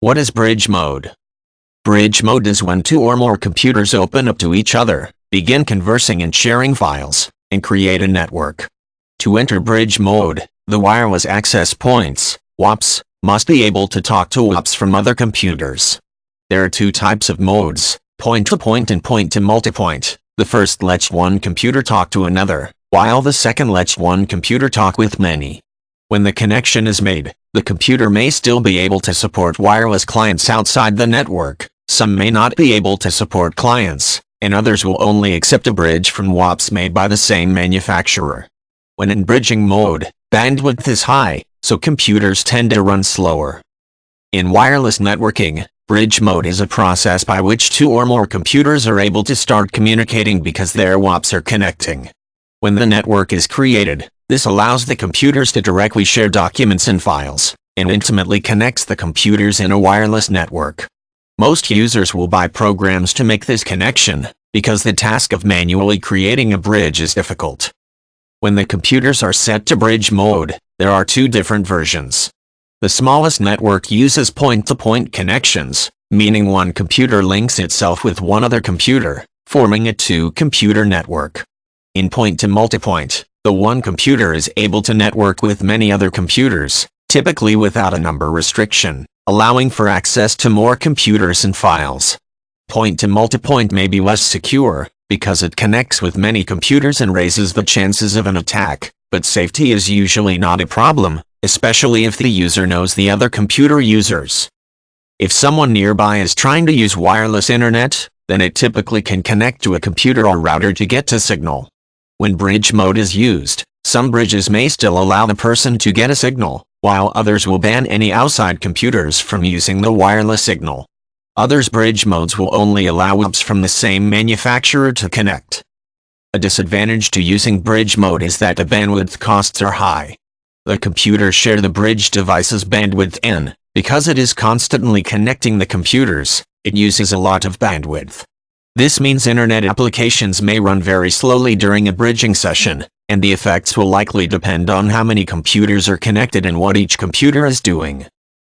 What is bridge mode? Bridge mode is when two or more computers open up to each other, begin conversing and sharing files, and create a network. To enter bridge mode, the wireless access points, WAPs, must be able to talk to WAPs from other computers. There are two types of modes, point-to-point and point-to-multipoint. The first lets one computer talk to another, while the second lets one computer talk with many. When the connection is made, the computer may still be able to support wireless clients outside the network. Some may not be able to support clients, and others will only accept a bridge from WAPs made by the same manufacturer. When in bridging mode, bandwidth is high, so computers tend to run slower. In wireless networking, bridge mode is a process by which two or more computers are able to start communicating because their WAPs are connecting. When the network is created, this allows the computers to directly share documents and files, and intimately connects the computers in a wireless network. Most users will buy programs to make this connection, because the task of manually creating a bridge is difficult. When the computers are set to bridge mode, there are two different versions. The smallest network uses point-to-point connections, meaning one computer links itself with one other computer, forming a two-computer network. In point-to-multipoint, the one computer is able to network with many other computers, typically without a number restriction, allowing for access to more computers and files. Point-to-multipoint may be less secure, because it connects with many computers and raises the chances of an attack, but safety is usually not a problem, especially if the user knows the other computer users. If someone nearby is trying to use wireless internet, then it typically can connect to a computer or router to get to signal. When bridge mode is used, some bridges may still allow the person to get a signal, while others will ban any outside computers from using the wireless signal. Others bridge modes will only allow WAPs from the same manufacturer to connect. A disadvantage to using bridge mode is that the bandwidth costs are high. The computers share the bridge device's bandwidth and, because it is constantly connecting the computers, it uses a lot of bandwidth. This means internet applications may run very slowly during a bridging session, and the effects will likely depend on how many computers are connected and what each computer is doing.